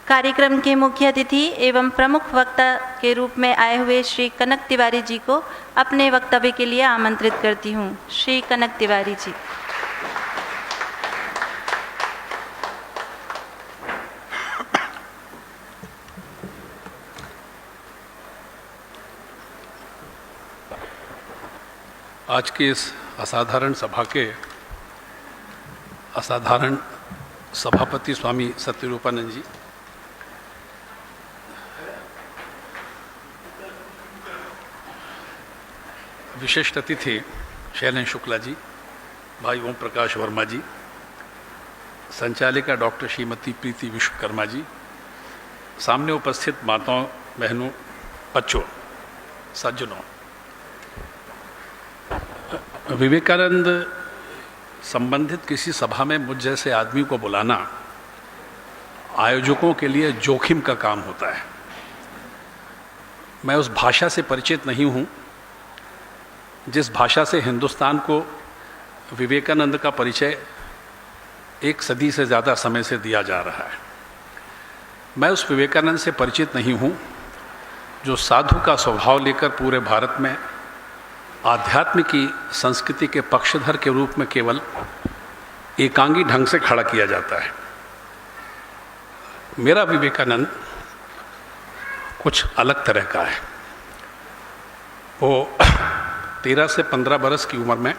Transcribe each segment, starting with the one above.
कार्यक्रम के मुख्य अतिथि एवं प्रमुख वक्ता के रूप में आए हुए श्री कनक तिवारी जी को अपने वक्तव्य के लिए आमंत्रित करती हूँ। श्री कनक तिवारी जी। आज की इस असाधारण सभा के असाधारण सभापति स्वामी सत्यरूपानंद जी, विशिष्ट अतिथि शैलेन शुक्ला जी, भाई ओम प्रकाश वर्मा जी, संचालिका डॉक्टर श्रीमती प्रीति विश्वकर्मा जी, सामने उपस्थित माताओं, बहनों, बच्चों, सज्जनों, विवेकानंद संबंधित किसी सभा में मुझ जैसे आदमी को बुलाना आयोजकों के लिए जोखिम का काम होता है। मैं उस भाषा से परिचित नहीं हूँ जिस भाषा से हिंदुस्तान को विवेकानंद का परिचय एक सदी से ज़्यादा समय से दिया जा रहा है। मैं उस विवेकानंद से परिचित नहीं हूँ जो साधु का स्वभाव लेकर पूरे भारत में आध्यात्म की संस्कृति के पक्षधर के रूप में केवल एकांगी ढंग से खड़ा किया जाता है। मेरा विवेकानंद कुछ अलग तरह का है। वो 13 से 15 बरस की उम्र में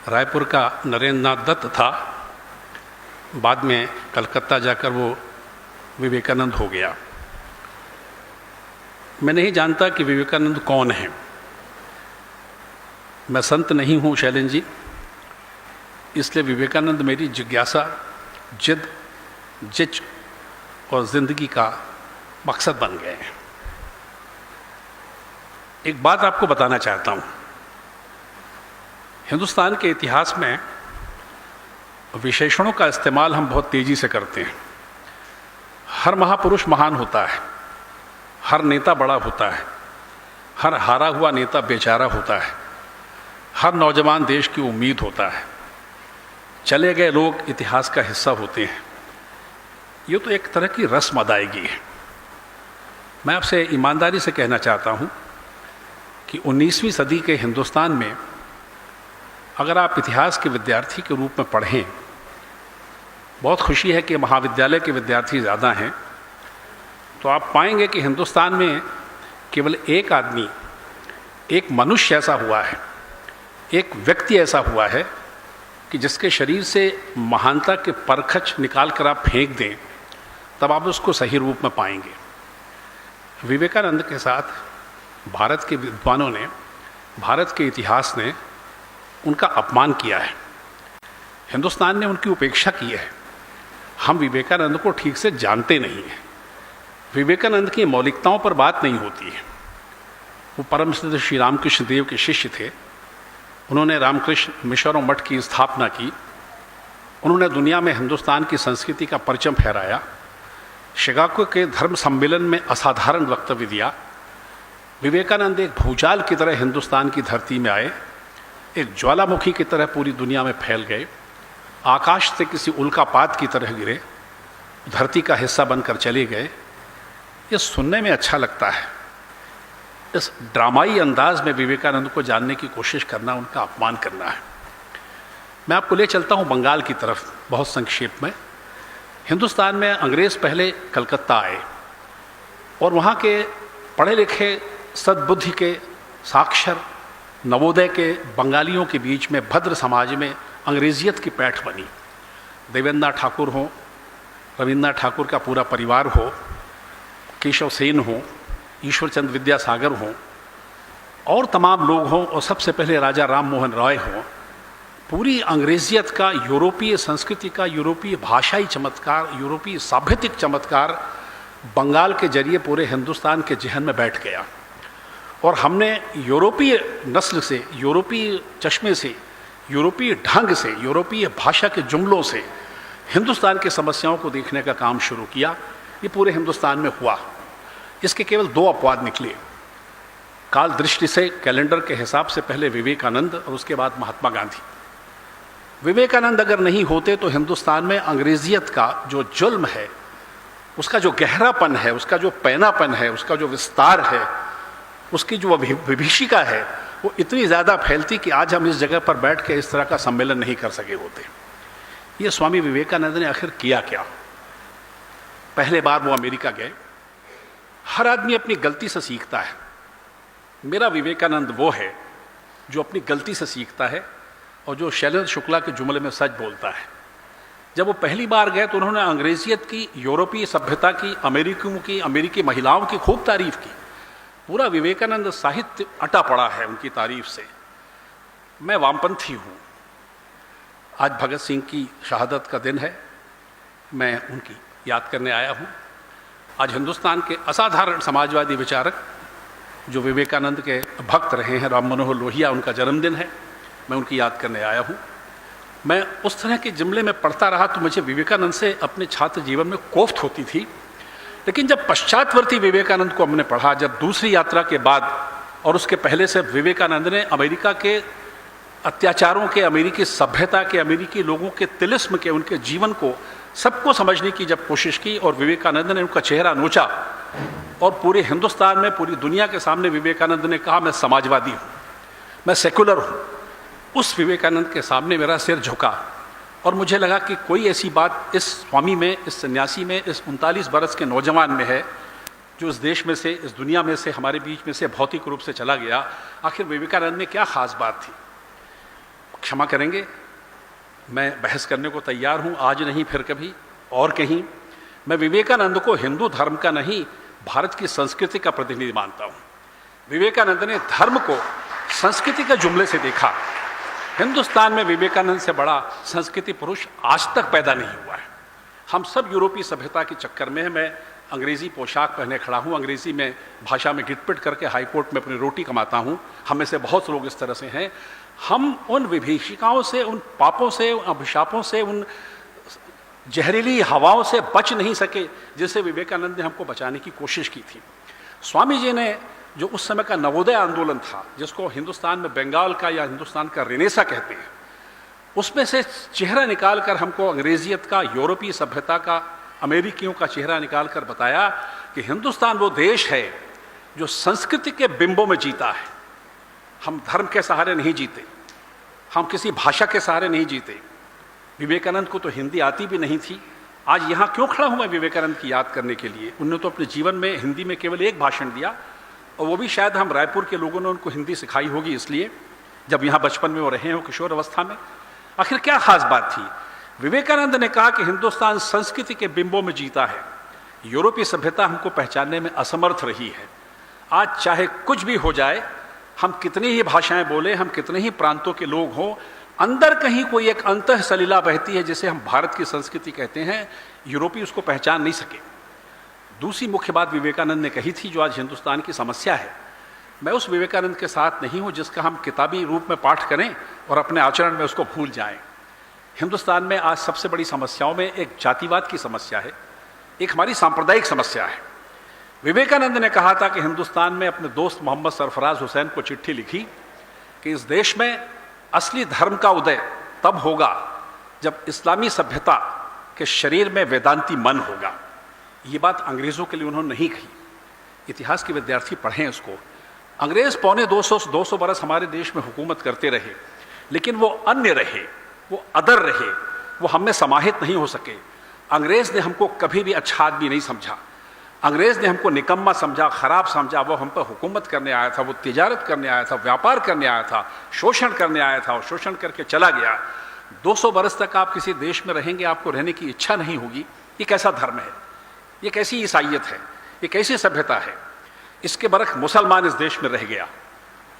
रायपुर का नरेंद्र नाथ दत्त था। बाद में कलकत्ता जाकर वो विवेकानंद हो गया। मैं नहीं जानता कि विवेकानंद कौन है। मैं संत नहीं हूँ शैलेन जी, इसलिए विवेकानंद मेरी जिज्ञासा, जिद, जिच और जिंदगी का मकसद बन गए हैं। एक बात आपको बताना चाहता हूँ। हिंदुस्तान के इतिहास में विशेषणों का इस्तेमाल हम बहुत तेजी से करते हैं। हर महापुरुष महान होता है, हर नेता बड़ा होता है, हर हारा हुआ नेता बेचारा होता है, हर नौजवान देश की उम्मीद होता है, चले गए लोग इतिहास का हिस्सा होते हैं। ये तो एक तरह की रस्म अदायगी है। मैं आपसे ईमानदारी से कहना चाहता हूँ कि 19वीं सदी के हिंदुस्तान में अगर आप इतिहास के विद्यार्थी के रूप में पढ़ें, बहुत खुशी है कि महाविद्यालय के विद्यार्थी ज़्यादा हैं, तो आप पाएंगे कि हिंदुस्तान में केवल एक आदमी, एक मनुष्य ऐसा हुआ है, एक व्यक्ति ऐसा हुआ है कि जिसके शरीर से महानता के परखच निकाल कर आप फेंक दें तब आप उसको सही रूप में पाएंगे। विवेकानंद के साथ भारत के विद्वानों ने, भारत के इतिहास ने उनका अपमान किया है। हिंदुस्तान ने उनकी उपेक्षा की है। हम विवेकानंद को ठीक से जानते नहीं हैं। विवेकानंद की मौलिकताओं पर बात नहीं होती है। वो परम सिद्ध श्री रामकृष्ण देव के शिष्य थे। उन्होंने रामकृष्ण मिशन और मठ की स्थापना की। उन्होंने दुनिया में हिंदुस्तान की संस्कृति का परचम फहराया। शिकागो के धर्म सम्मेलन में असाधारण वक्तव्य दिया। विवेकानंद एक भूचाल की तरह हिंदुस्तान की धरती में आए, एक ज्वालामुखी की तरह पूरी दुनिया में फैल गए, आकाश से किसी उल्कापात की तरह गिरे, धरती का हिस्सा बनकर चले गए। ये सुनने में अच्छा लगता है। इस ड्रामाई अंदाज में विवेकानंद को जानने की कोशिश करना उनका अपमान करना है। मैं आपको ले चलता हूँ बंगाल की तरफ बहुत संक्षेप में। हिंदुस्तान में अंग्रेज़ पहले कलकत्ता आए और वहाँ के पढ़े लिखे सद्बुद्धि के साक्षर नवोदय के बंगालियों के बीच में भद्र समाज में अंग्रेजियत की पैठ बनी। देवेंद्रनाथ ठाकुर हो, रविन्द्रनाथ ठाकुर का पूरा परिवार हो, केशव सेन हो, ईश्वरचंद्र विद्यासागर हों और तमाम लोग हों, और सबसे पहले राजा राम मोहन रॉय हों, पूरी अंग्रेजियत का, यूरोपीय संस्कृति का, यूरोपीय भाषाई चमत्कार, यूरोपीय साहित्यिक चमत्कार बंगाल के जरिए पूरे हिंदुस्तान के जहन में बैठ गया। और हमने यूरोपीय नस्ल से, यूरोपीय चश्मे से, यूरोपीय ढंग से, यूरोपीय भाषा के जुमलों से हिंदुस्तान की समस्याओं को देखने का काम शुरू किया। ये पूरे हिंदुस्तान में हुआ। इसके केवल दो अपवाद निकले। काल दृष्टि से, कैलेंडर के हिसाब से पहले विवेकानंद और उसके बाद महात्मा गांधी। विवेकानंद अगर नहीं होते तो हिंदुस्तान में अंग्रेजियत का जो जुल्म है उसका जो गहरापन है, उसका जो पैनापन है, उसका जो विस्तार है, उसकी जो विभीषिका है, वो इतनी ज़्यादा फैलती कि आज हम इस जगह पर बैठ के इस तरह का सम्मेलन नहीं कर सके होते। ये स्वामी विवेकानंद ने आखिर किया क्या? पहले बार वो अमेरिका गए। हर आदमी अपनी गलती से सीखता है। मेरा विवेकानंद वो है जो अपनी गलती से सीखता है और जो शैलेंद्र शुक्ला के जुमले में सच बोलता है। जब वो पहली बार गए तो उन्होंने अंग्रेजियत की, यूरोपीय सभ्यता की, अमेरिकियों की, अमेरिकी महिलाओं की खूब तारीफ की। पूरा विवेकानंद साहित्य अटा पड़ा है उनकी तारीफ से। मैं वामपंथी हूँ। आज भगत सिंह की शहादत का दिन है, मैं उनकी याद करने आया हूँ। आज हिंदुस्तान के असाधारण समाजवादी विचारक जो विवेकानंद के भक्त रहे हैं, राम मनोहर लोहिया, उनका जन्मदिन है, मैं उनकी याद करने आया हूँ। मैं उस तरह के जुमले में पढ़ता रहा तो मुझे विवेकानंद से अपने छात्र जीवन में कोफ्त होती थी। लेकिन जब पश्चातवर्ती विवेकानंद को हमने पढ़ा, जब दूसरी यात्रा के बाद और उसके पहले से विवेकानंद ने अमेरिका के अत्याचारों के, अमेरिकी सभ्यता के, अमेरिकी लोगों के तिलिस्म के, उनके जीवन को सबको समझने की जब कोशिश की और विवेकानंद ने उनका चेहरा नोचा और पूरे हिंदुस्तान में, पूरी दुनिया के सामने विवेकानंद ने कहा मैं समाजवादी हूँ, मैं सेकुलर हूँ, उस विवेकानंद के सामने मेरा सिर झुका और मुझे लगा कि कोई ऐसी बात इस स्वामी में, इस सन्यासी में, इस 39 बरस के नौजवान में है जो इस देश में से, इस दुनिया में से, हमारे बीच में से भौतिक रूप से चला गया। आखिर विवेकानंद में क्या खास बात थी? क्षमा करेंगे, मैं बहस करने को तैयार हूँ, आज नहीं फिर कभी और कहीं। मैं विवेकानंद को हिंदू धर्म का नहीं, भारत की संस्कृति का प्रतिनिधि मानता हूँ। विवेकानंद ने धर्म को संस्कृति के जुमले से देखा। हिंदुस्तान में विवेकानंद से बड़ा संस्कृति पुरुष आज तक पैदा नहीं हुआ है। हम सब यूरोपीय सभ्यता के चक्कर में हैं। मैं अंग्रेजी पोशाक पहने खड़ा हूँ, अंग्रेजी में भाषा में गिटपिट करके हाईकोर्ट में अपनी रोटी कमाता हूँ। हम में से बहुत से लोग इस तरह से हैं। हम उन विभीषिकाओं से, उन पापों से, उन अभिशापों से, उन जहरीली हवाओं से बच नहीं सके जिससे विवेकानंद ने हमको बचाने की कोशिश की थी। स्वामी जी ने जो उस समय का नवोदय आंदोलन था, जिसको हिंदुस्तान में बंगाल का या हिंदुस्तान का रेनेसा कहते हैं, उसमें से चेहरा निकाल कर हमको अंग्रेजियत का, यूरोपीय सभ्यता का, अमेरिकियों का चेहरा निकाल कर बताया कि हिंदुस्तान वो देश है जो संस्कृति के बिंबों में जीता है। हम धर्म के सहारे नहीं जीते, हम किसी भाषा के सहारे नहीं जीते। विवेकानंद को तो हिंदी आती भी नहीं थी। आज यहाँ क्यों खड़ा हूँ मैं विवेकानंद की याद करने के लिए? उन्होंने तो अपने जीवन में हिंदी में केवल एक भाषण दिया, और वो भी शायद हम रायपुर के लोगों ने उनको हिंदी सिखाई होगी, इसलिए जब यहाँ बचपन में वो रहे हो, किशोर अवस्था में। आखिर क्या खास बात थी? विवेकानंद ने कहा कि हिंदुस्तान संस्कृति के बिंबों में जीता है। यूरोपीय सभ्यता हमको पहचानने में असमर्थ रही है। आज चाहे कुछ भी हो जाए, हम कितनी ही भाषाएं बोले, हम कितने ही प्रांतों के लोग हों, अंदर कहीं कोई एक अंतः सलीला बहती है जिसे हम भारत की संस्कृति कहते हैं। यूरोपीय उसको पहचान नहीं सके। दूसरी मुख्य बात विवेकानंद ने कही थी जो आज हिंदुस्तान की समस्या है। मैं उस विवेकानंद के साथ नहीं हूं जिसका हम किताबी रूप में पाठ करें और अपने आचरण में उसको भूल जाएं। हिंदुस्तान में आज सबसे बड़ी समस्याओं में एक जातिवाद की समस्या है, एक हमारी सांप्रदायिक समस्या है। विवेकानंद ने कहा था कि हिंदुस्तान में अपने दोस्त मोहम्मद सरफराज हुसैन को चिट्ठी लिखी कि इस देश में असली धर्म का उदय तब होगा जब इस्लामी सभ्यता के शरीर में वेदांती मन होगा। ये बात अंग्रेजों के लिए उन्होंने नहीं कही। इतिहास के विद्यार्थी पढ़ें उसको। अंग्रेज पौने 200 बरस हमारे देश में हुकूमत करते रहे, लेकिन वो अन्य रहे, वो अदर रहे, वो हम में समाहित नहीं हो सके। अंग्रेज ने हमको कभी भी अच्छा आदमी नहीं समझा। अंग्रेज ने हमको निकम्मा समझा, खराब समझा। वो हम पर हुकूमत करने आया था, वो तिजारत करने आया था, व्यापार करने आया था, शोषण करने आया था और शोषण करके चला गया। 200 बरस तक आप किसी देश में रहेंगे, आपको रहने की इच्छा नहीं होगी। ये कैसा धर्म है? ये कैसी ईसाइयत है? ये कैसी सभ्यता है? इसके बरख मुसलमान इस देश में रह गया,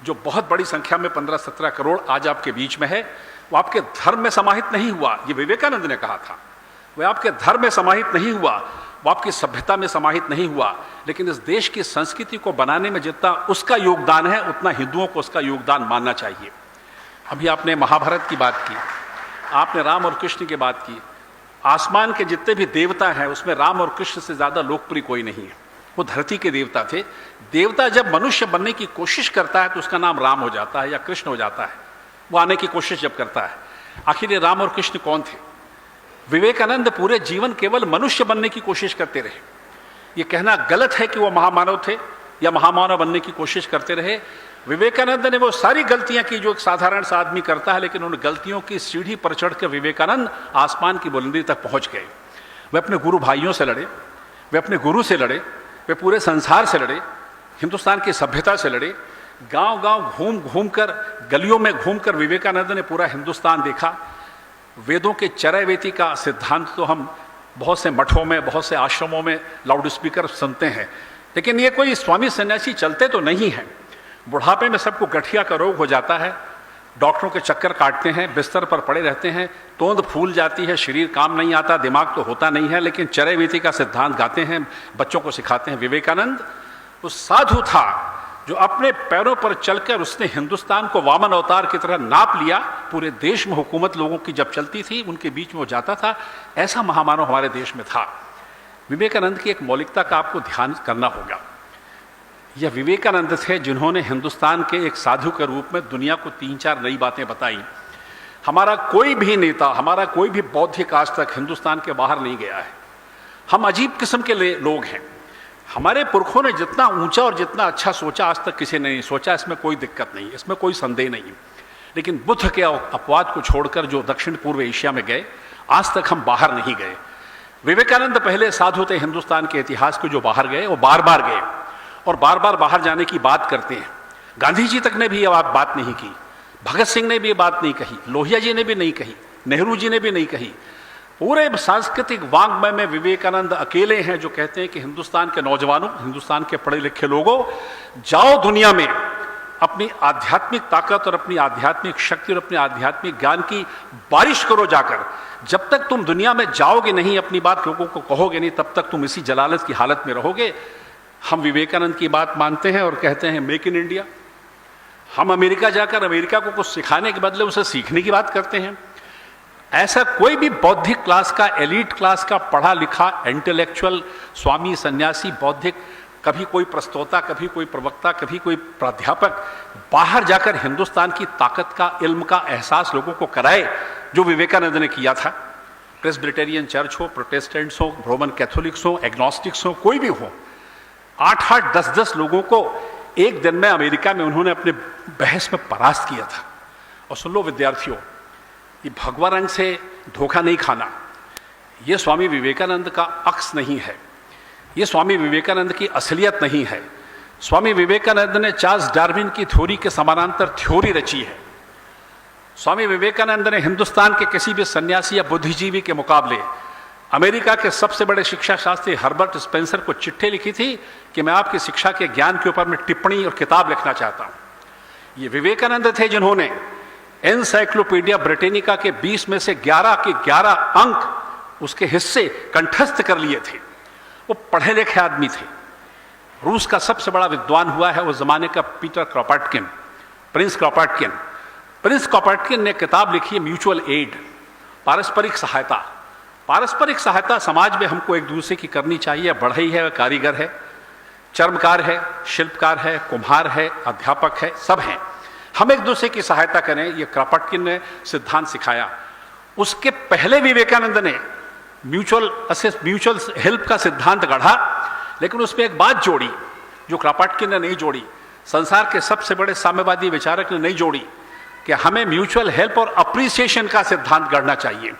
जो बहुत बड़ी संख्या में 15-17 करोड़ आज आपके बीच में है। वो आपके धर्म में समाहित नहीं हुआ, ये विवेकानंद ने कहा था। वह आपके धर्म में समाहित नहीं हुआ, वो आपकी सभ्यता में समाहित नहीं हुआ, लेकिन इस देश की संस्कृति को बनाने में जितना उसका योगदान है, उतना हिंदुओं को उसका योगदान मानना चाहिए। अभी आपने महाभारत की बात की, आपने राम और कृष्ण की बात की। आसमान के जितने भी देवता हैं उसमें राम और कृष्ण से ज़्यादा लोकप्रिय कोई नहीं है। वो धरती के देवता थे। देवता जब मनुष्य बनने की कोशिश करता है तो उसका नाम राम हो जाता है या कृष्ण हो जाता है। वो आने की कोशिश जब करता है। आखिर ये राम और कृष्ण कौन थे? विवेकानंद पूरे जीवन केवल मनुष्य बनने की कोशिश करते रहे। ये कहना गलत है कि वो महामानव थे या महामानव बनने की कोशिश करते रहे। विवेकानंद ने वो सारी गलतियां की जो एक साधारण सा आदमी करता है, लेकिन उन गलतियों की सीढ़ी पर चढ़ के विवेकानंद आसमान की बुलंदी तक पहुंच गए। वे अपने गुरु भाइयों से लड़े, वे अपने गुरु से लड़े, वे पूरे संसार से लड़े, हिंदुस्तान की सभ्यता से लड़े। गांव गांव घूम घूम कर, गलियों में घूमकर विवेकानंद ने पूरा हिंदुस्तान देखा। वेदों के चरैवेति का सिद्धांत तो हम बहुत से मठों में, बहुत से आश्रमों में लाउड स्पीकर सुनते हैं, लेकिन ये कोई स्वामी सन्यासी चलते तो नहीं हैं। बुढ़ापे में सबको गठिया का रोग हो जाता है, डॉक्टरों के चक्कर काटते हैं, बिस्तर पर पड़े रहते हैं, तोंद फूल जाती है, शरीर काम नहीं आता, दिमाग तो होता नहीं है, लेकिन चरैवेति का सिद्धांत गाते हैं, बच्चों को सिखाते हैं। विवेकानंद उस साधु था जो अपने पैरों पर चलकर उसने हिंदुस्तान को वामन अवतार की तरह नाप लिया। पूरे देश में हुकूमत लोगों की जब चलती थी, उनके बीच में वो जाता था। ऐसा महामानव हमारे देश में था। विवेकानंद की एक मौलिकता का आपको ध्यान करना होगा। यह विवेकानंद थे जिन्होंने हिंदुस्तान के एक साधु के रूप में दुनिया को 3-4 नई बातें बताई। हमारा कोई भी नेता, हमारा कोई भी बौद्धिक आज तक हिंदुस्तान के बाहर नहीं गया है। हम अजीब किस्म के लोग हैं। हमारे पुरखों ने जितना ऊंचा और जितना अच्छा सोचा आज तक किसी ने नहीं सोचा। इसमें कोई दिक्कत नहीं, इसमें कोई संदेह नहीं। लेकिन बुद्ध के अपवाद को छोड़कर जो दक्षिण पूर्व एशिया में गए, आज तक हम बाहर नहीं गए। विवेकानंद पहले साधु थे हिंदुस्तान के इतिहास को जो बाहर गए, वो बार बार गए और बार बार बाहर जाने की बात करते हैं। गांधी जी तक ने भी ये बात नहीं की, भगत सिंह ने भी ये बात नहीं कही, लोहिया जी ने भी नहीं कही, नेहरू जी ने भी नहीं कही। पूरे सांस्कृतिक वांग्मय में विवेकानंद अकेले हैं जो कहते हैं कि हिंदुस्तान के नौजवानों, हिंदुस्तान के पढ़े लिखे लोगों, जाओ दुनिया में अपनी आध्यात्मिक ताकत और अपनी आध्यात्मिक शक्ति और अपने आध्यात्मिक ज्ञान की बारिश करो जाकर। जब तक तुम दुनिया में जाओगे नहीं, अपनी बात लोगों को कहोगे नहीं, तब तक तुम इसी जलालत की हालत में रहोगे। हम विवेकानंद की बात मानते हैं और कहते हैं मेक इन इंडिया। हम अमेरिका जाकर अमेरिका को कुछ सिखाने के बदले उसे सीखने की बात करते हैं। ऐसा कोई भी बौद्धिक क्लास का, एलीट क्लास का पढ़ा लिखा इंटेलेक्चुअल स्वामी सन्यासी बौद्धिक, कभी कोई प्रस्तोता, कभी कोई प्रवक्ता, कभी कोई प्राध्यापक बाहर जाकर हिंदुस्तान की ताकत का, इल्म का एहसास लोगों को कराए जो विवेकानंद ने किया था। प्रेस्बिटेरियन चर्च हो, प्रोटेस्टेंट्स हो, रोमन कैथोलिक्स हो, एग्नोस्टिक्स हो, कोई भी हो, 8-8, 10-10 लोगों को एक दिन में अमेरिका में उन्होंने अपने बहस में परास्त किया था। और सुन लो विद्यार्थियों, ये भगवा रंग से धोखा नहीं खाना, ये स्वामी विवेकानंद का अक्स नहीं है, ये स्वामी विवेकानंद की असलियत नहीं है। स्वामी विवेकानंद ने चार्ल्स डार्विन की थ्योरी के समानांतर थ्योरी रची है। स्वामी विवेकानंद ने हिंदुस्तान के किसी भी सन्यासी या बुद्धिजीवी के मुकाबले अमेरिका के सबसे बड़े शिक्षा शास्त्री हर्बर्ट स्पेंसर को चिट्ठी लिखी थी कि मैं आपकी शिक्षा के ज्ञान के ऊपर में टिप्पणी और किताब लिखना चाहता हूं। ये विवेकानंद थे जिन्होंने एनसाइक्लोपीडिया ब्रिटेनिका के 20 में से 11 के 11 अंक, उसके हिस्से कंठस्थ कर लिए थे। वो पढ़े लिखे आदमी थे। रूस का सबसे बड़ा विद्वान हुआ है उस जमाने का Peter Kropotkin, Prince Kropotkin. Prince Kropotkin ने किताब लिखी है म्यूचुअल एड, पारस्परिक सहायता। पारस्परिक सहायता समाज में हमको एक दूसरे की करनी चाहिए। बढ़ई है, कारीगर है, चर्मकार है, शिल्पकार है, कुम्हार है, अध्यापक है, सब हैं। हम एक दूसरे की सहायता करें, ये क्रोपाटकिन ने सिद्धांत सिखाया। उसके पहले विवेकानंद ने म्यूचुअल हेल्प का सिद्धांत गढ़ा, लेकिन उसमें एक बात जोड़ी जो क्रोपाटकिन ने नहीं जोड़ी, संसार के सबसे बड़े साम्यवादी विचारक ने नहीं जोड़ी, कि हमें म्यूचुअल हेल्प और अप्रिसिएशन का सिद्धांत गढ़ना चाहिए।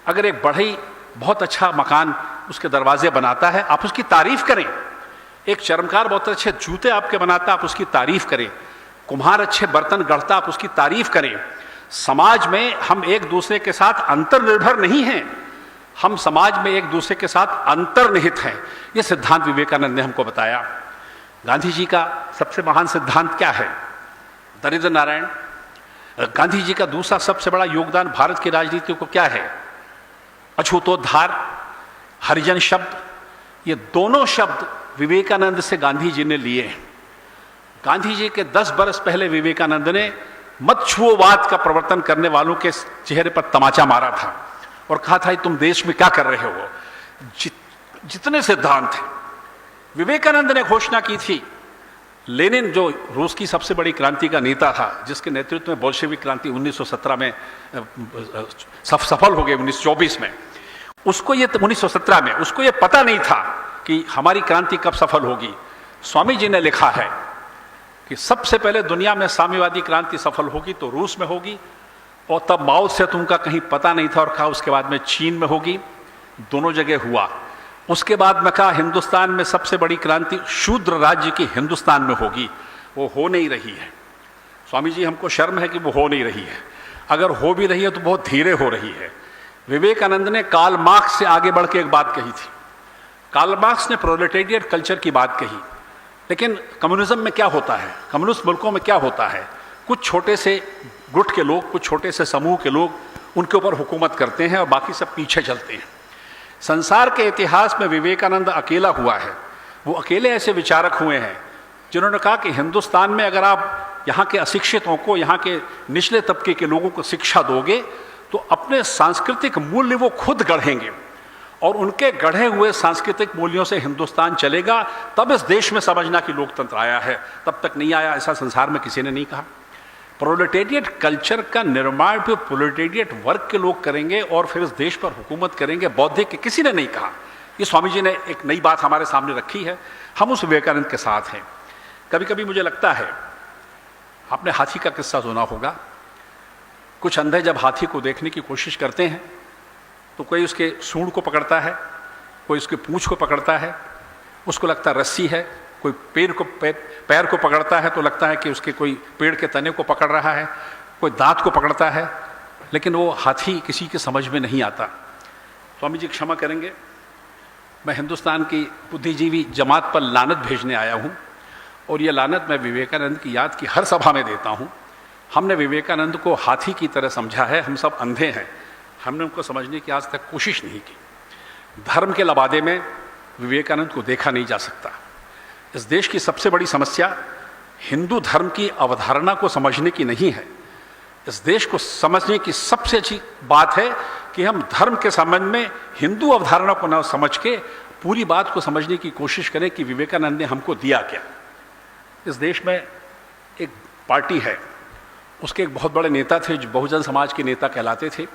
अगर एक बढ़ई बहुत अच्छा मकान उसके दरवाजे बनाता है, आप उसकी तारीफ करें। एक चर्मकार बहुत अच्छे जूते आपके बनाता, आप उसकी तारीफ करें। कुम्हार अच्छे बर्तन गढ़ता, आप उसकी तारीफ करें। समाज में हम एक दूसरे के साथ अंतर्निर्भर नहीं हैं, हम समाज में एक दूसरे के साथ अंतर्निहित हैं। यह सिद्धांत विवेकानंद ने हमको बताया। गांधी जी का सबसे महान सिद्धांत क्या है? दरिद्र नारायण। गांधी जी का दूसरा सबसे बड़ा योगदान भारत की राजनीति को क्या है? अछूतोद्धार, हरिजन शब्द। ये दोनों शब्द विवेकानंद से गांधी जी ने लिए हैं। गांधी जी के 10 बरस पहले विवेकानंद ने मत छुओवाद का प्रवर्तन करने वालों के चेहरे पर तमाचा मारा था और कहा था तुम देश में क्या कर रहे हो। जितने सिद्धांत हैं, विवेकानंद ने घोषणा की थी। लेनिन जो रूस की सबसे बड़ी क्रांति का नेता था, जिसके नेतृत्व में बोल्शेविक क्रांति 1917 में सफल हो गई, 1924 में, उसको ये 1917 में उसको ये पता नहीं था कि हमारी क्रांति कब सफल होगी। स्वामी जी ने लिखा है कि सबसे पहले दुनिया में साम्यवादी क्रांति सफल होगी तो रूस में होगी, और तब माओ सेतुंग का कहीं पता नहीं था, और कहा उसके बाद में चीन में होगी। दोनों जगह हुआ। उसके बाद में कहा हिंदुस्तान में सबसे बड़ी क्रांति शूद्र राज्य की हिंदुस्तान में होगी। वो हो नहीं रही है। स्वामी जी हमको शर्म है कि वो हो नहीं रही है। अगर हो भी रही है तो बहुत धीरे हो रही है। विवेकानंद ने कार्ल मार्क्स से आगे बढ़ के एक बात कही थी। कार्ल मार्क्स ने प्रोलेटेरिएट कल्चर की बात कही, लेकिन कम्युनिज्म में क्या होता है, कम्युनिस्ट मुल्कों में क्या होता है, कुछ छोटे से गुट के लोग, कुछ छोटे से समूह के लोग उनके ऊपर हुकूमत करते हैं और बाकी सब पीछे चलते हैं। संसार के इतिहास में विवेकानंद अकेला हुआ है। वो अकेले ऐसे विचारक हुए हैं जिन्होंने कहा कि हिंदुस्तान में अगर आप यहाँ के अशिक्षितों को, यहाँ के निचले तबके के लोगों को शिक्षा दोगे तो अपने सांस्कृतिक मूल्य वो खुद गढ़ेंगे, और उनके गढ़े हुए सांस्कृतिक मूल्यों से हिंदुस्तान चलेगा। तब इस देश में समझना कि लोकतंत्र आया है, तब तक नहीं आया, ऐसा संसार में किसी ने नहीं कहा। प्रोलेटेरिएट कल्चर का निर्माण भी प्रोलेटेरिएट वर्ग के लोग करेंगे और फिर इस देश पर हुकूमत करेंगे, बौद्धिक के किसी ने नहीं कहा। ये स्वामी जी ने एक नई बात हमारे सामने रखी है। हम उस विवेकानंद के साथ हैं। कभी कभी मुझे लगता है, आपने हाथी का किस्सा सुना होगा। कुछ अंधे जब हाथी को देखने की कोशिश करते हैं तो कोई उसके सूंड को पकड़ता है, कोई उसके पूंछ को पकड़ता है, उसको लगता है रस्सी है, कोई पैर को पकड़ता है तो लगता है कि उसके कोई पेड़ के तने को पकड़ रहा है, कोई दांत को पकड़ता है, लेकिन वो हाथी किसी के समझ में नहीं आता। स्वामी जी क्षमा करेंगे, मैं हिंदुस्तान की बुद्धिजीवी जमात पर लानत भेजने आया हूँ, और ये लानत मैं विवेकानंद की याद की हर सभा में देता हूँ। हमने विवेकानंद को हाथी की तरह समझा है। हम सब अंधे हैं, हमने उनको समझने की आज तक कोशिश नहीं की। धर्म के लबादे में विवेकानंद को देखा नहीं जा सकता। इस देश की सबसे बड़ी समस्या हिंदू धर्म की अवधारणा को समझने की नहीं है। इस देश को समझने की सबसे अच्छी बात है कि हम धर्म के संबंध में हिंदू अवधारणा को न समझ के पूरी बात को समझने की कोशिश करें कि विवेकानंद ने हमको दिया क्या। इस देश में एक पार्टी है, उसके एक बहुत बड़े नेता थे जो बहुजन समाज के नेता कहलाते थे।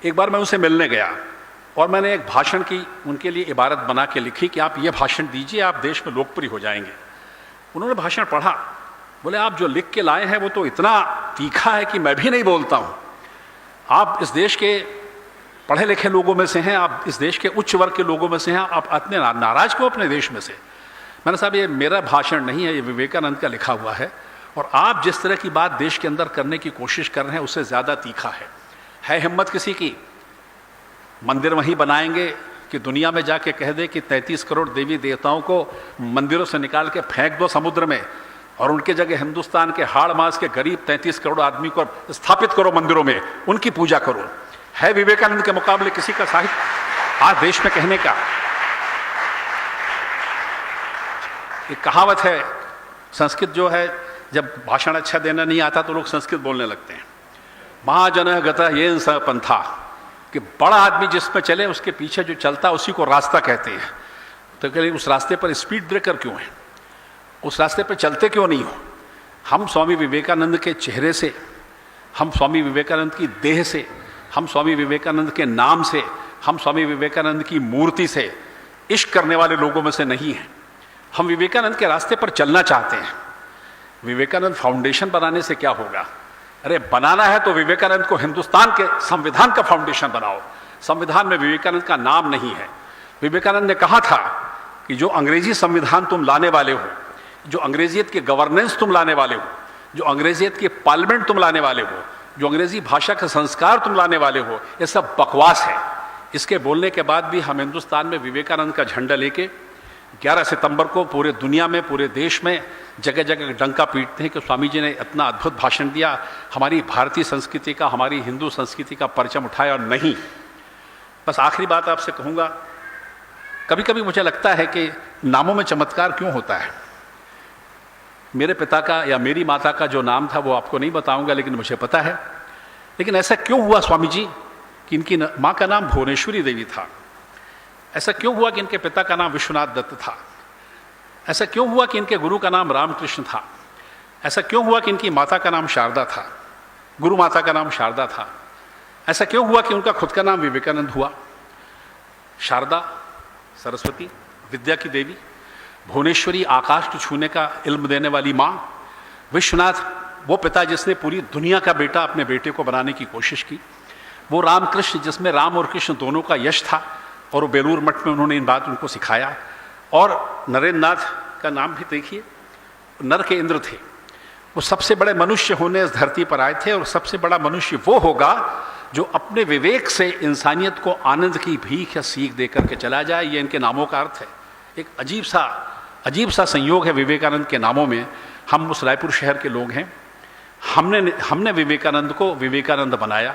एक बार मैं उनसे मिलने गया और मैंने एक भाषण की उनके लिए इबारत बना के लिखी कि आप ये भाषण दीजिए, आप देश में लोकप्रिय हो जाएंगे। उन्होंने भाषण पढ़ा, बोले आप जो लिख के लाए हैं वो तो इतना तीखा है कि मैं भी नहीं बोलता हूँ। आप इस देश के पढ़े लिखे लोगों में से हैं, आप इस देश के उच्च वर्ग के लोगों में से हैं, आप इतने नाराज क्यों अपने देश में से। मैंने साहब ये मेरा भाषण नहीं है, ये विवेकानंद का लिखा हुआ है, और आप जिस तरह की बात देश के अंदर करने की कोशिश कर रहे हैं उससे ज़्यादा तीखा है हिम्मत किसी की। मंदिर वहीं बनाएंगे कि दुनिया में जाके कह दे कि 33 करोड़ देवी देवताओं को मंदिरों से निकाल के फेंक दो समुद्र में, और उनके जगह हिंदुस्तान के हाड़ मास के गरीब 33 करोड़ आदमी को स्थापित करो मंदिरों में, उनकी पूजा करो। है विवेकानंद के मुकाबले किसी का साहित्य आज देश में कहने का। एक कहावत है, संस्कृत जो है, जब भाषण अच्छा देना नहीं आता तो लोग संस्कृत बोलने लगते हैं। महाजन गता ये स पंथा, कि बड़ा आदमी जिसमें चले उसके पीछे जो चलता उसी को रास्ता कहते हैं। तो कह उस रास्ते पर स्पीड ब्रेकर क्यों है, उस रास्ते पर चलते क्यों नहीं हो। हम स्वामी विवेकानंद के चेहरे से, हम स्वामी विवेकानंद की देह से, हम स्वामी विवेकानंद के नाम से, हम स्वामी विवेकानंद की मूर्ति से इश्क करने वाले लोगों में से नहीं हैं। हम विवेकानंद के रास्ते पर चलना चाहते हैं। विवेकानंद फाउंडेशन बनाने से क्या होगा। अरे बनाना है तो विवेकानंद को हिंदुस्तान के संविधान का फाउंडेशन बनाओ। संविधान में विवेकानंद का नाम नहीं है। विवेकानंद ने कहा था कि जो अंग्रेजी संविधान तुम लाने वाले हो, जो अंग्रेजियत के गवर्नेंस तुम लाने वाले हो, जो अंग्रेजियत के पार्लियामेंट तुम लाने वाले हो, जो अंग्रेजी भाषा का संस्कार तुम लाने वाले हो, ये सब बकवास है। इसके बोलने के बाद भी हम हिंदुस्तान में विवेकानंद का झंडा लेके 11 सितंबर को पूरे दुनिया में, पूरे देश में जगह जगह डंका पीटते हैं कि स्वामी जी ने इतना अद्भुत भाषण दिया, हमारी भारतीय संस्कृति का, हमारी हिंदू संस्कृति का परचम उठाया। और नहीं, बस आखिरी बात आपसे कहूँगा, कभी कभी मुझे लगता है कि नामों में चमत्कार क्यों होता है। मेरे पिता का या मेरी माता का जो नाम था वो आपको नहीं बताऊंगा, लेकिन मुझे पता है। लेकिन ऐसा क्यों हुआ स्वामी जी कि इनकी माँ का नाम भुवनेश्वरी देवी था। ऐसा क्यों हुआ कि इनके पिता का नाम विश्वनाथ दत्त था। ऐसा क्यों हुआ कि इनके गुरु का नाम रामकृष्ण था। ऐसा क्यों हुआ कि इनकी माता का नाम शारदा था, गुरु माता का नाम शारदा था। ऐसा क्यों हुआ कि उनका खुद का नाम विवेकानंद हुआ। शारदा सरस्वती, विद्या की देवी, भुवनेश्वरी, आकाश को छूने का इल्म देने वाली माँ, विश्वनाथ वो पिता जिसने पूरी दुनिया का बेटा अपने बेटे को बनाने की कोशिश की, वो रामकृष्ण जिसमें राम और कृष्ण दोनों का यश था और वो बेलूर मठ में उन्होंने इन बात उनको सिखाया, और नरेंद्र नाथ का नाम भी देखिए, नर के इंद्र थे, वो सबसे बड़े मनुष्य होने इस धरती पर आए थे, और सबसे बड़ा मनुष्य वो होगा जो अपने विवेक से इंसानियत को आनंद की भीख या सीख दे करके चला जाए। ये इनके नामों का अर्थ है। एक अजीब सा संयोग है विवेकानंद के नामों में। हम उस रायपुर शहर के लोग हैं, हमने विवेकानंद को विवेकानंद बनाया।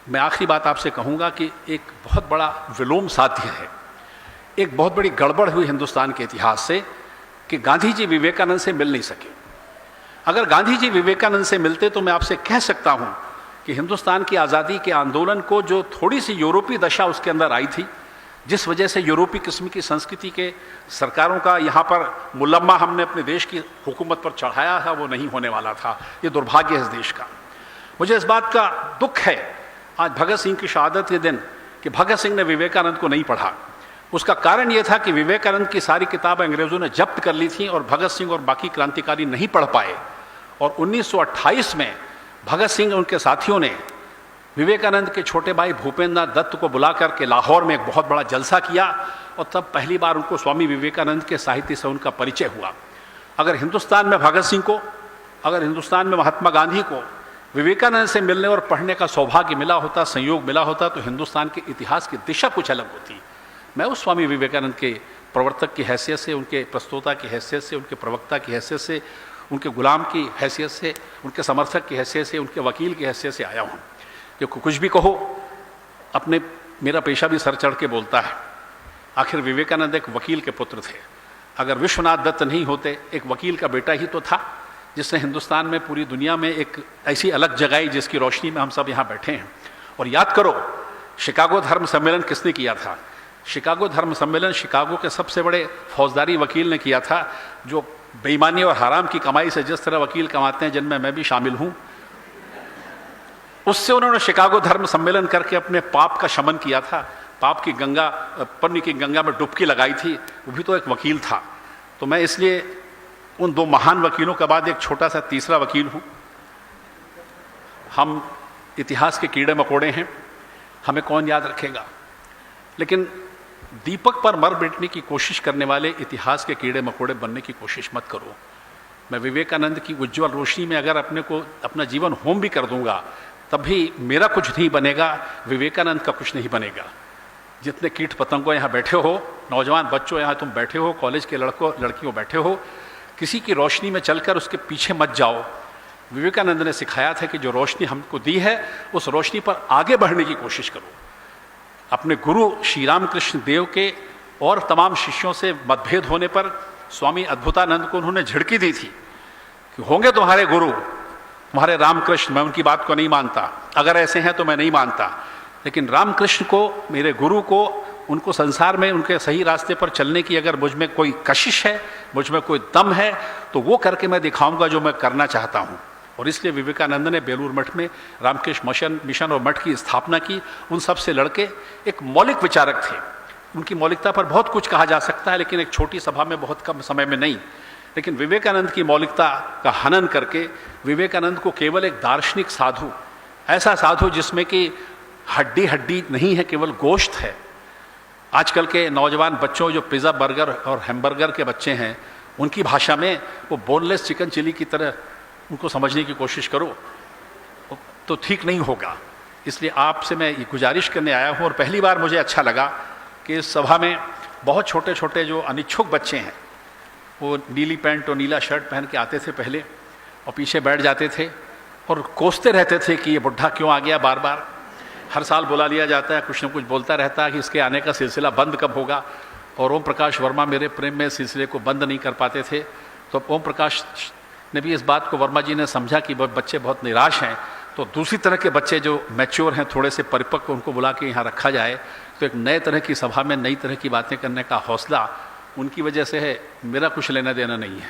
मैं आखिरी बात आपसे कहूँगा कि एक बहुत बड़ा विलोम साध्य है, एक बहुत बड़ी गड़बड़ हुई हिंदुस्तान के इतिहास से कि गांधी जी विवेकानंद से मिल नहीं सके। अगर गांधी जी विवेकानंद से मिलते तो मैं आपसे कह सकता हूँ कि हिंदुस्तान की आज़ादी के आंदोलन को जो थोड़ी सी यूरोपीय दशा उसके अंदर आई थी, जिस वजह से यूरोपीय किस्म की संस्कृति के सरकारों का यहाँ पर मुलम्मा हमने अपने देश की हुकूमत पर चढ़ाया था, वो नहीं होने वाला था। ये दुर्भाग्य है इस देश का। मुझे इस बात का दुख है आज भगत सिंह की शहादत के दिन कि भगत सिंह ने विवेकानंद को नहीं पढ़ा। उसका कारण ये था कि विवेकानंद की सारी किताबें अंग्रेज़ों ने जब्त कर ली थी और भगत सिंह और बाकी क्रांतिकारी नहीं पढ़ पाए। और 1928 में भगत सिंह और उनके साथियों ने विवेकानंद के छोटे भाई भूपेंद्र नाथ दत्त को बुला करके लाहौर में एक बहुत बड़ा जलसा किया, और तब पहली बार उनको स्वामी विवेकानंद के साहित्य से उनका परिचय हुआ। अगर हिंदुस्तान में भगत सिंह को, अगर हिंदुस्तान में महात्मा गांधी को विवेकानंद से मिलने और पढ़ने का सौभाग्य मिला होता, संयोग मिला होता, तो हिंदुस्तान के इतिहास की दिशा कुछ अलग होती। मैं उस स्वामी विवेकानंद के प्रवर्तक की हैसियत से, उनके प्रस्तोता की हैसियत से, उनके प्रवक्ता की हैसियत से, उनके गुलाम की हैसियत से, उनके समर्थक की हैसियत से, उनके वकील की हैसियत से आया हूँ। क्योंकि कुछ भी कहो, अपने मेरा पेशा भी सर चढ़ के बोलता है। आखिर विवेकानंद एक वकील के पुत्र थे। अगर विश्वनाथ दत्त नहीं होते, एक वकील का बेटा ही तो था जिसने हिंदुस्तान में, पूरी दुनिया में एक ऐसी अलग जगाई जिसकी रोशनी में हम सब यहाँ बैठे हैं। और याद करो, शिकागो धर्म सम्मेलन किसने किया था? शिकागो धर्म सम्मेलन शिकागो के सबसे बड़े फौजदारी वकील ने किया था, जो बेईमानी और हराम की कमाई से जिस तरह वकील कमाते हैं, जिनमें मैं भी शामिल हूँ। उससे उन्होंने शिकागो धर्म सम्मेलन करके अपने पाप का शमन किया था। पाप की गंगा, पुण्य की गंगा में डुबकी लगाई थी, वो भी तो एक वकील था। तो मैं इसलिए उन दो महान वकीलों के बाद एक छोटा सा तीसरा वकील हूँ। हम इतिहास के कीड़े मकोड़े हैं, हमें कौन याद रखेगा? लेकिन दीपक पर मर बैठने की कोशिश करने वाले इतिहास के कीड़े मकोड़े बनने की कोशिश मत करो। मैं विवेकानंद की उज्ज्वल रोशनी में अगर अपना जीवन होम भी कर दूंगा, तब भी मेरा कुछ नहीं बनेगा, विवेकानंद का कुछ नहीं बनेगा। जितने कीट पतंगों यहाँ बैठे हो, नौजवान बच्चों यहाँ तुम बैठे हो, कॉलेज के लड़कियों बैठे हो, किसी की रोशनी में चलकर उसके पीछे मत जाओ। विवेकानंद ने सिखाया था कि जो रोशनी हमको दी है, उस रोशनी पर आगे बढ़ने की कोशिश करो। अपने गुरु श्री रामकृष्ण देव के और तमाम शिष्यों से मतभेद होने पर स्वामी अद्भुतानंद को उन्होंने झिड़की दी थी कि होंगे तुम्हारे गुरु, तुम्हारे रामकृष्ण, मैं उनकी बात को नहीं मानता, अगर ऐसे हैं तो मैं नहीं मानता, लेकिन रामकृष्ण को, मेरे गुरु को, उनको संसार में उनके सही रास्ते पर चलने की अगर मुझ में कोई कशिश है, मुझ में कोई दम है, तो वो करके मैं दिखाऊंगा जो मैं करना चाहता हूँ। और इसलिए विवेकानंद ने बेलूर मठ में रामकृष्ण मिशन और मठ की स्थापना की। उन सब से लड़के एक मौलिक विचारक थे। उनकी मौलिकता पर बहुत कुछ कहा जा सकता है, लेकिन एक छोटी सभा में बहुत कम समय में नहीं। लेकिन विवेकानंद की मौलिकता का हनन करके विवेकानंद को केवल एक दार्शनिक साधु, ऐसा साधु जिसमें कि हड्डी हड्डी नहीं है, केवल गोश्त है। आजकल के नौजवान बच्चों जो पिज़्ज़ा, बर्गर और हैमबर्गर के बच्चे हैं, उनकी भाषा में वो बोनलेस चिकन चिली की तरह उनको समझने की कोशिश करो तो ठीक नहीं होगा। इसलिए आपसे मैं ये गुजारिश करने आया हूँ। और पहली बार मुझे अच्छा लगा कि इस सभा में बहुत छोटे छोटे जो अनिच्छुक बच्चे हैं, वो नीली पैंट और नीला शर्ट पहन के आते थे पहले, और पीछे बैठ जाते थे और कोसते रहते थे कि ये बुढ़ा क्यों आ गया बार बार। हर साल बुला लिया जाता है, कुछ न कुछ बोलता रहता है कि इसके आने का सिलसिला बंद कब होगा। और ओम प्रकाश वर्मा मेरे प्रेम में सिलसिले को बंद नहीं कर पाते थे। तो ओम प्रकाश ने भी इस बात को, वर्मा जी ने समझा कि बच्चे बहुत निराश हैं, तो दूसरी तरह के बच्चे जो मैच्योर हैं, थोड़े से परिपक्व, उनको बुला के यहाँ रखा जाए। तो एक नए तरह की सभा में नई तरह की बातें करने का हौसला उनकी वजह से है, मेरा कुछ लेना देना नहीं है।